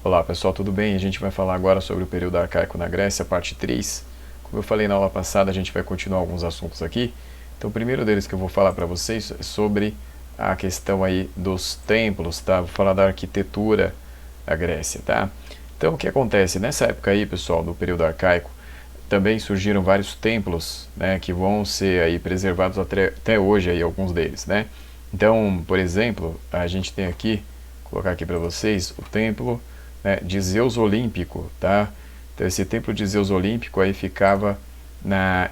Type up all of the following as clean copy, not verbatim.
Olá pessoal, tudo bem? A gente vai falar agora sobre o período arcaico na Grécia, parte 3. Como eu falei na aula passada, a gente vai continuar alguns assuntos aqui. Então o primeiro deles que eu vou falar para vocês é sobre a questão aí dos templos, tá? Vou falar da arquitetura da Grécia, tá? Então o que acontece? Nessa época aí, pessoal, do período arcaico, também surgiram vários templos, né, que vão ser aí preservados até hoje, aí, alguns deles, né? Então, por exemplo, a gente tem aqui, vou colocar aqui para vocês, o templo, né, de Zeus Olímpico, tá? Então esse templo de Zeus Olímpico aí ficava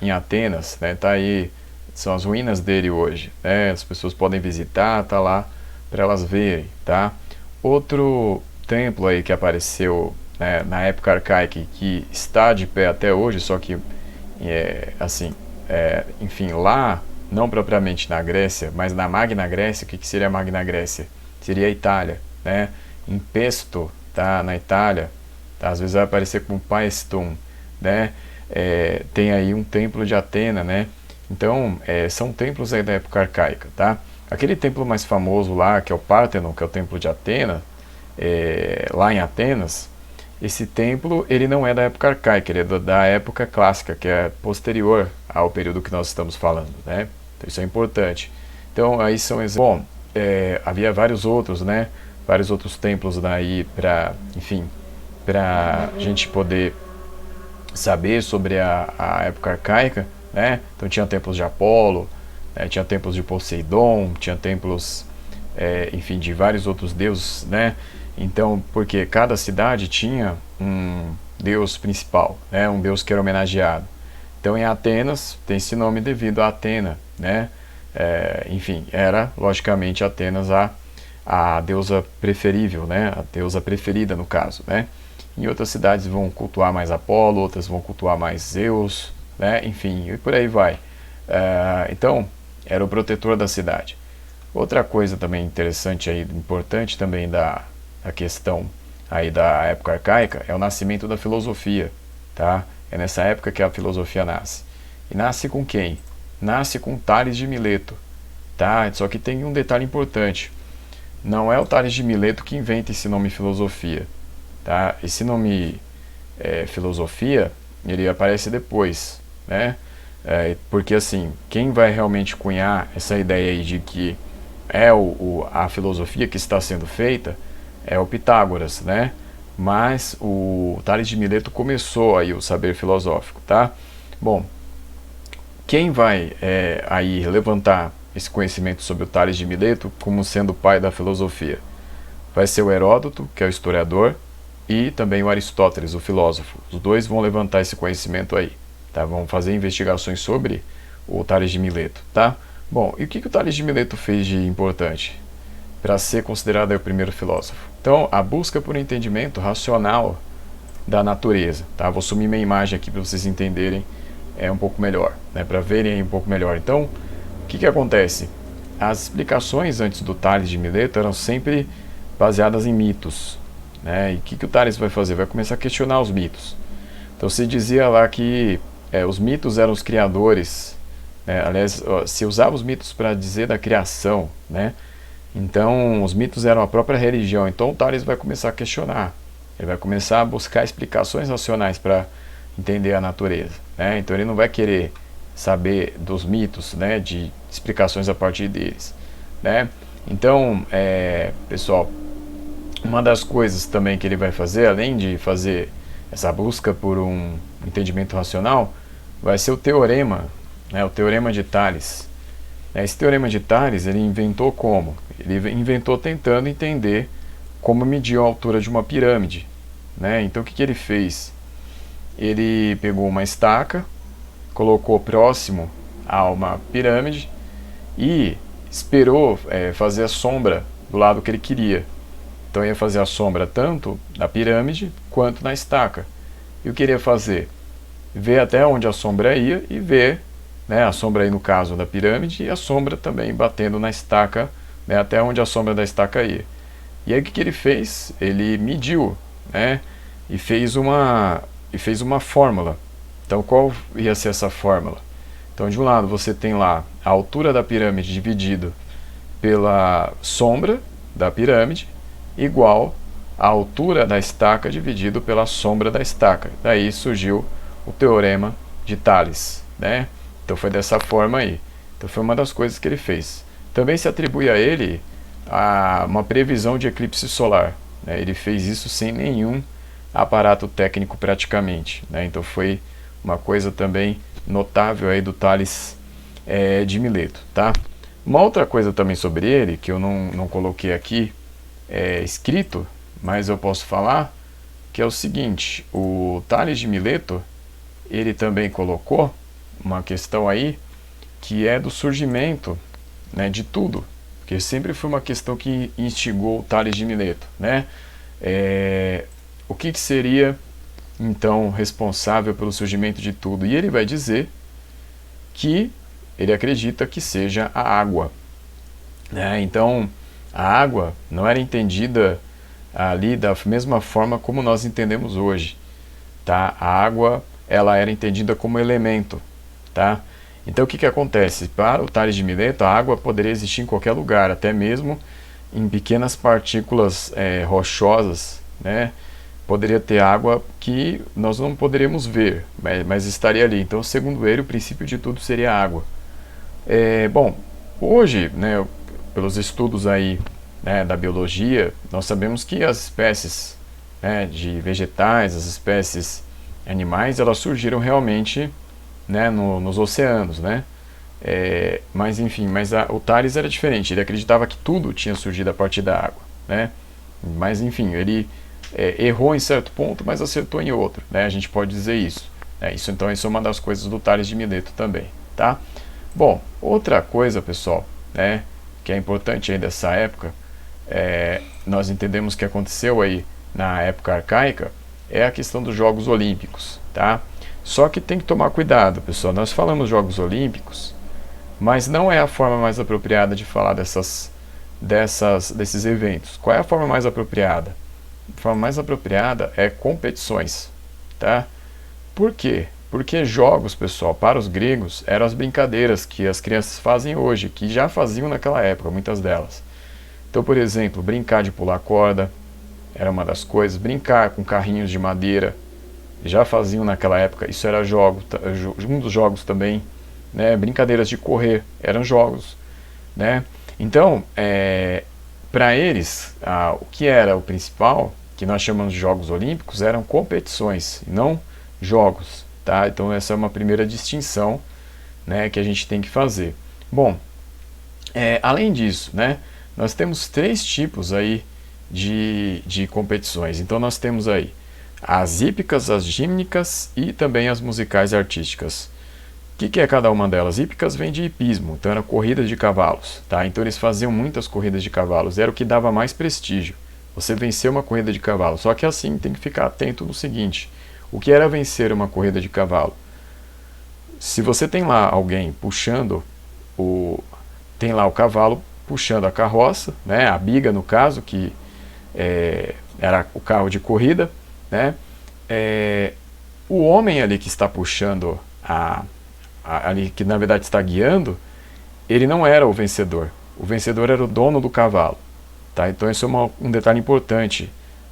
em Atenas, né? Tá aí, são as ruínas dele hoje, né? As pessoas podem visitar, tá lá para elas verem, tá? Outro templo aí que apareceu, né, na época arcaica, que está de pé até hoje, só que assim, enfim, lá, não propriamente na Grécia, mas na Magna Grécia. O que seria a Magna Grécia? Seria a Itália, né? Em Pesto, tá? Na Itália, tá? Às vezes vai aparecer como Paestum, né? Tem aí um templo de Atena, né? Então, são templos aí da época arcaica, tá? Aquele templo mais famoso lá, que é o Parthenon, que é o templo de Atena, lá em Atenas, esse templo ele não é da época arcaica, ele é da época clássica, que é posterior ao período que nós estamos falando, né? Então isso é importante. Então aí são exemplos. Bom, havia vários outros, né? Vários outros templos daí para, enfim, para a gente poder saber sobre a época arcaica, né? Então tinha templos de Apolo, né? Tinha templos de Poseidon, tinha templos, enfim, de vários outros deuses, né? Então, porque cada cidade tinha um deus principal, né? Um deus que era homenageado. Então, em Atenas tem esse nome devido a Atena, né? Enfim, era logicamente Atenas a deusa preferível, né? A deusa preferida no caso, né? Em outras cidades vão cultuar mais Apolo, outras vão cultuar mais Zeus, né? Enfim, e por aí vai. Então, era o protetor da cidade. Outra coisa também interessante aí, importante também da questão aí da época arcaica, é o nascimento da filosofia, tá? É nessa época que a filosofia nasce. E nasce com quem? Nasce com Tales de Mileto, tá? Só que tem um detalhe importante. Não é o Tales de Mileto que inventa esse nome filosofia, tá? Esse nome filosofia, ele aparece depois, né? Porque assim, quem vai realmente cunhar essa ideia aí de que a filosofia que está sendo feita é o Pitágoras, né? Mas o Tales de Mileto começou aí o saber filosófico, tá? Bom, quem vai aí levantar esse conhecimento sobre o Tales de Mileto como sendo o pai da filosofia? Vai ser o Heródoto, que é o historiador, e também o Aristóteles, o filósofo. Os dois vão levantar esse conhecimento aí, tá? Vão fazer investigações sobre o Tales de Mileto, tá? Bom, e o que o Tales de Mileto fez de importante para ser considerado o primeiro filósofo? Então, a busca por um entendimento racional da natureza, tá? Vou sumir minha imagem aqui para vocês entenderem um pouco melhor, né? Para verem aí um pouco melhor. Então, o que acontece? As explicações antes do Tales de Mileto eram sempre baseadas em mitos, né? E o que o Tales vai fazer? Vai começar a questionar os mitos. Então, se dizia lá que os mitos eram os criadores, né? Aliás, se usava os mitos para dizer da criação, né? Então, os mitos eram a própria religião. Então, o Tales vai começar a questionar. Ele vai começar a buscar explicações racionais para entender a natureza, né? Então, ele não vai querer saber dos mitos, né? De explicações a partir deles, né? Então, pessoal, uma das coisas também que ele vai fazer, além de fazer essa busca por um entendimento racional, vai ser o teorema, né? O teorema de Tales. Esse teorema de Tales, ele inventou como? Ele inventou tentando entender como medir a altura de uma pirâmide, né? Então o que ele fez? Ele pegou uma estaca, colocou próximo a uma pirâmide e esperou fazer a sombra do lado que ele queria. Então ia fazer a sombra tanto na pirâmide quanto na estaca. E o que ele ia fazer? Ver até onde a sombra ia e ver, né, a sombra aí no caso da pirâmide e a sombra também batendo na estaca, né, até onde a sombra da estaca ia. E aí o que ele fez? Ele mediu, né, e fez uma fórmula. Então qual ia ser essa fórmula? Então de um lado você tem lá a altura da pirâmide dividido pela sombra da pirâmide igual a altura da estaca dividido pela sombra da estaca. Daí surgiu o teorema de Tales, né? Então foi dessa forma aí. Então foi uma das coisas que ele fez. Também se atribui a ele uma previsão de eclipse solar, né? Ele fez isso sem nenhum aparato técnico praticamente, né? Então foi uma coisa também notável aí do Tales de Mileto, tá? Uma outra coisa também sobre ele, que eu não coloquei aqui escrito, mas eu posso falar, que é o seguinte: o Tales de Mileto, ele também colocou uma questão aí, que é do surgimento, né, de tudo, porque sempre foi uma questão que instigou o Tales de Mileto, né? O que seria, então, responsável pelo surgimento de tudo? E ele vai dizer que ele acredita que seja a água, né? Então, a água não era entendida ali da mesma forma como nós entendemos hoje, tá? A água, ela era entendida como elemento, tá? Então o que acontece? Para o Tales de Mileto, a água poderia existir em qualquer lugar, até mesmo em pequenas partículas rochosas, né? Poderia ter água que nós não poderíamos ver, mas estaria ali. Então, segundo ele, o princípio de tudo seria a água. Bom, hoje, né, pelos estudos aí, né, da biologia, nós sabemos que as espécies, né, de vegetais, as espécies animais, elas surgiram realmente, né, nos oceanos, né? Mas enfim, o Tales era diferente. Ele acreditava que tudo tinha surgido a partir da água, né? Mas enfim, ele errou em certo ponto, mas acertou em outro, né? A gente pode dizer isso. Então isso é uma das coisas do Tales de Mileto também, tá? Bom, outra coisa, pessoal, né, que é importante aí dessa época, nós entendemos que aconteceu aí na época arcaica, é a questão dos Jogos Olímpicos, tá? Só que tem que tomar cuidado, pessoal. Nós falamos Jogos Olímpicos, mas não é a forma mais apropriada de falar desses eventos. Qual é a forma mais apropriada? A forma mais apropriada é competições, tá? Por quê? Porque jogos, pessoal, para os gregos, eram as brincadeiras que as crianças fazem hoje, que já faziam naquela época, muitas delas. Então, por exemplo, brincar de pular corda era uma das coisas, brincar com carrinhos de madeira, já faziam naquela época, isso era um dos jogos também, né? Brincadeiras de correr, eram jogos, né? Então, para eles, o que era o principal, que nós chamamos de Jogos Olímpicos, eram competições, não jogos, tá? Então essa é uma primeira distinção, né, que a gente tem que fazer. Bom, além disso, né, nós temos 3 tipos aí de competições. Então nós temos aí as hípicas, as gímnicas e também as musicais e artísticas. O que é cada uma delas? Hípicas vem de hipismo, então era corrida de cavalos, tá? Então eles faziam muitas corridas de cavalos, era o que dava mais prestígio, você vencer uma corrida de cavalo. Só que assim, tem que ficar atento no seguinte: o que era vencer uma corrida de cavalo? Se você tem lá alguém puxando tem lá o cavalo puxando a carroça, né, a biga no caso, que era o carro de corrida, né, o homem ali que está puxando ali, que na verdade está guiando, ele não era o vencedor. O vencedor era o dono do cavalo, tá? Então isso é um detalhe importante,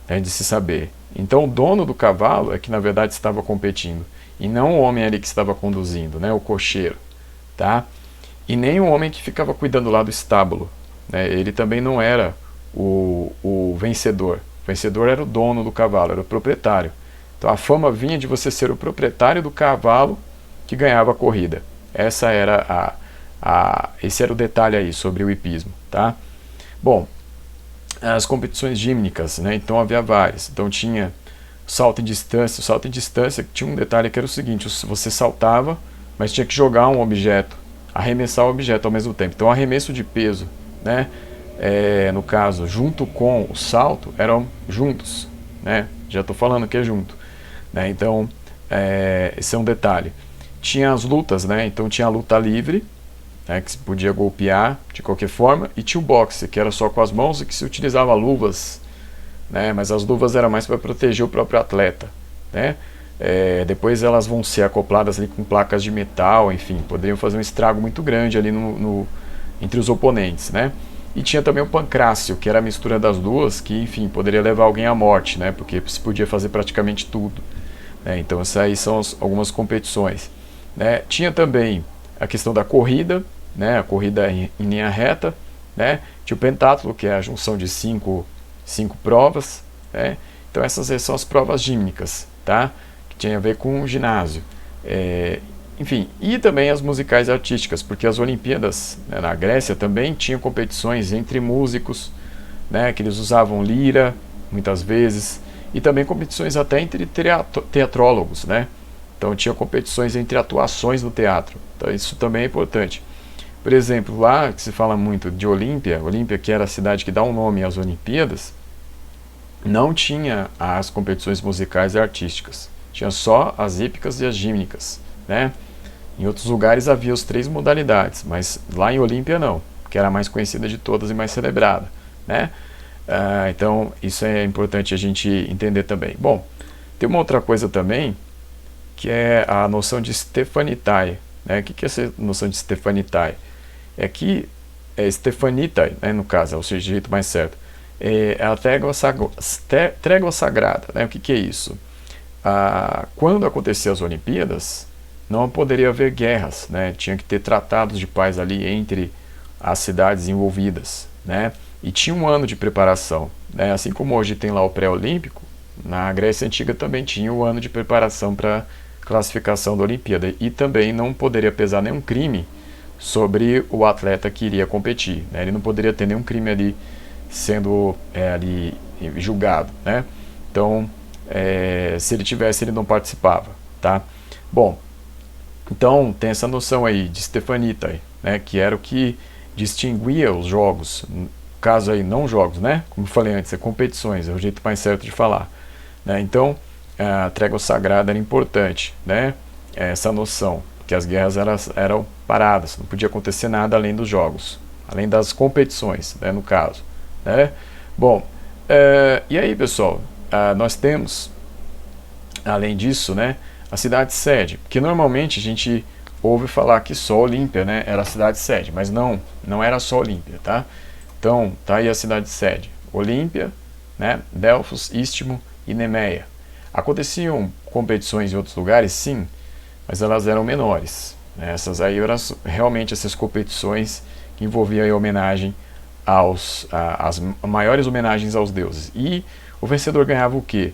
né, de se saber. Então o dono do cavalo é que na verdade estava competindo, e não o homem ali que estava conduzindo, né, o cocheiro, tá? E nem o homem que ficava cuidando lá do estábulo, né? Ele também não era o vencedor. O vencedor era o dono do cavalo, era o proprietário. Então a fama vinha de você ser o proprietário do cavalo que ganhava a corrida. Esse era o detalhe aí sobre o hipismo, tá? Bom, as competições gímnicas, né? Então havia várias. Então tinha salto em distância. O salto em distância tinha um detalhe que era o seguinte: você saltava, mas tinha que jogar um objeto, arremessar o objeto ao mesmo tempo. Então arremesso de peso, né? No caso, junto com o salto, eram juntos, né? Já estou falando que é junto, né? Então esse é um detalhe. Tinha as lutas, né? Então tinha a luta livre, né, que se podia golpear de qualquer forma, e tinha o boxe, que era só com as mãos e que se utilizava luvas, né? Mas as luvas eram mais para proteger o próprio atleta, né? Depois elas vão ser acopladas ali com placas de metal, enfim, poderiam fazer um estrago muito grande ali entre os oponentes, né? E tinha também o pancrácio, que era a mistura das duas, que, enfim, poderia levar alguém à morte, né? Porque se podia fazer praticamente tudo. Né? Então, essas aí são algumas competições. Né? Tinha também a questão da corrida, né? A corrida em linha reta. Né? Tinha o pentátulo, que é a junção de cinco provas. Né? Então, essas são as provas gímnicas, tá? Que tinha a ver com o ginásio. Enfim, e também as musicais artísticas, porque as Olimpíadas, né, na Grécia também tinham competições entre músicos, né, que eles usavam lira, muitas vezes, e também competições até entre teatrólogos, né? Então tinha competições entre atuações no teatro. Então isso também é importante. Por exemplo, lá que se fala muito de Olímpia, Olímpia que era a cidade que dá um nome às Olimpíadas, não tinha as competições musicais e artísticas. Tinha só as hípicas e as gímnicas, né? Em outros lugares havia as três modalidades, mas lá em Olímpia não, que era a mais conhecida de todas e mais celebrada, né? Então isso é importante a gente entender também. Bom, tem uma outra coisa também, que é a noção de Stefanitai, né? O que é essa noção de Stefanitai? É que Stefanitai, né, no caso, é o jeito mais certo, é a trégua sagrada, né? O que é isso? Quando aconteciam as Olimpíadas, não poderia haver guerras, né? Tinha que ter tratados de paz ali entre as cidades envolvidas, né? E tinha um ano de preparação, né? Assim como hoje tem lá o pré-olímpico, na Grécia Antiga também tinha o ano de preparação para classificação da Olimpíada, e também não poderia pesar nenhum crime sobre o atleta que iria competir, né? Ele não poderia ter nenhum crime ali sendo ali julgado, né? Então, se ele tivesse, ele não participava, tá? Bom, então tem essa noção aí de Stefanitai, né, que era o que distinguia os jogos, no caso aí não jogos, né, como eu falei antes, é competições, é o jeito mais certo de falar, né? Então a trégua sagrada era importante, né, essa noção, que as guerras eram paradas, não podia acontecer nada além dos jogos, além das competições, né, no caso, né? Bom, e aí pessoal, nós temos, além disso, né, a cidade sede, porque normalmente a gente ouve falar que só Olímpia, né, era a cidade sede, mas não era só Olímpia, tá? Então, tá aí a cidade sede, Olímpia, né, Delfos, Istmo e Nemeia. Aconteciam competições em outros lugares, sim, mas elas eram menores, né? Essas aí eram realmente essas competições que envolviam a homenagem as maiores homenagens aos deuses. E o vencedor ganhava o quê?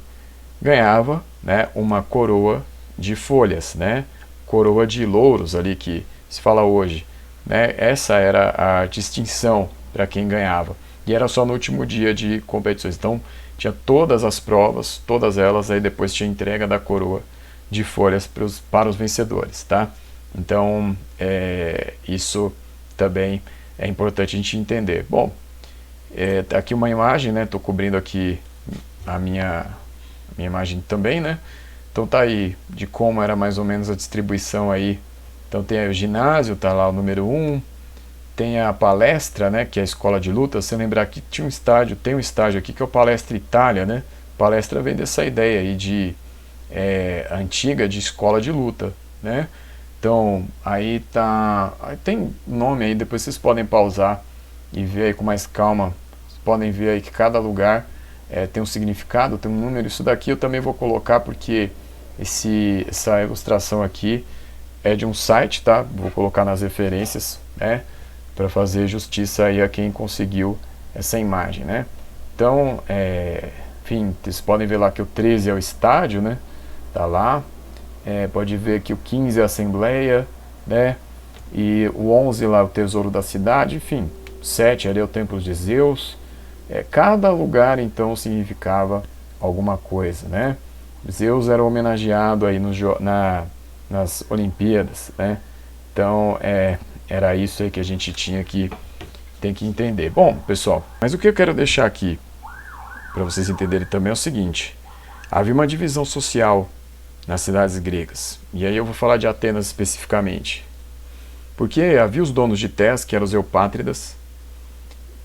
Ganhava, né, uma coroa de folhas, né, coroa de louros ali que se fala hoje, né, essa era a distinção para quem ganhava, e era só no último dia de competições. Então tinha todas as provas, todas elas, aí depois tinha a entrega da coroa de folhas para os vencedores, tá? Então isso também é importante a gente entender. Bom, tá aqui uma imagem, né, estou cobrindo aqui a minha imagem também, né? Então tá aí de como era mais ou menos a distribuição aí. Então tem o ginásio, tá lá o número 1, tem a palestra, né, que é a escola de luta. Se lembrar que tinha um estádio, tem um estádio aqui que é o Palestra Itália, né? Palestra vem dessa ideia aí de antiga de escola de luta, né? Então aí tá, aí tem nome aí, depois vocês podem pausar e ver aí com mais calma. Vocês podem ver aí que cada lugar tem um significado, tem um número. Isso daqui eu também vou colocar porque essa ilustração aqui é de um site, tá? Vou colocar nas referências, né? Para fazer justiça aí a quem conseguiu essa imagem, né? Então, enfim, vocês podem ver lá que o 13 é o estádio, né? Tá lá. Pode ver que o 15 é a Assembleia, né? E o 11 lá é o Tesouro da Cidade, enfim. 7 ali é o Templo de Zeus. Cada lugar então significava alguma coisa, né? Zeus era homenageado aí nas Olimpíadas, né? Então era isso aí que a gente tem que entender. Bom, pessoal, mas o que eu quero deixar aqui para vocês entenderem também é o seguinte: havia uma divisão social nas cidades gregas, e aí eu vou falar de Atenas especificamente, porque havia os donos de terras, que eram os eupátridas,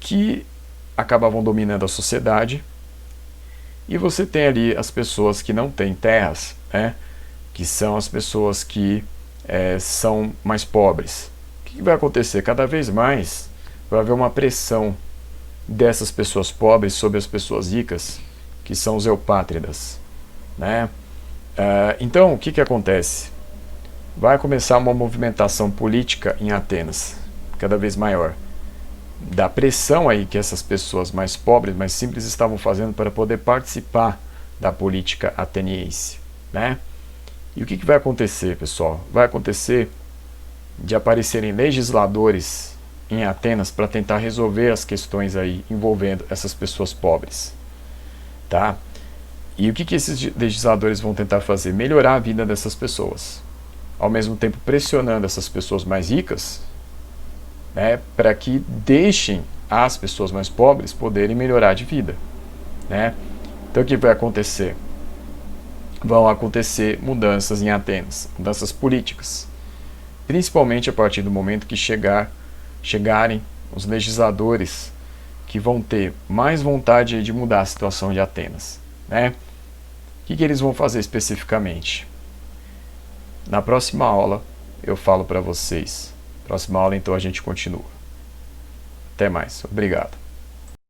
que acabavam dominando a sociedade, e você tem ali as pessoas que não têm terras, né? Que são as pessoas que são mais pobres. O que vai acontecer? Cada vez mais vai haver uma pressão dessas pessoas pobres sobre as pessoas ricas, que são os eupátridas, né? Então, o que acontece? Vai começar uma movimentação política em Atenas, cada vez maior, da pressão aí que essas pessoas mais pobres, mais simples estavam fazendo para poder participar da política ateniense, né? E o que vai acontecer, pessoal? Vai acontecer de aparecerem legisladores em Atenas para tentar resolver as questões aí envolvendo essas pessoas pobres, tá? E o que esses legisladores vão tentar fazer? Melhorar a vida dessas pessoas, ao mesmo tempo pressionando essas pessoas mais ricas, né, para que deixem as pessoas mais pobres poderem melhorar de vida, né? Então o que vai acontecer? Vão acontecer mudanças em Atenas, mudanças políticas, principalmente a partir do momento que chegarem os legisladores que vão ter mais vontade de mudar a situação de Atenas, né? O que eles vão fazer especificamente? Na próxima aula eu falo para vocês. Próxima aula então a gente continua. Até mais. Obrigado.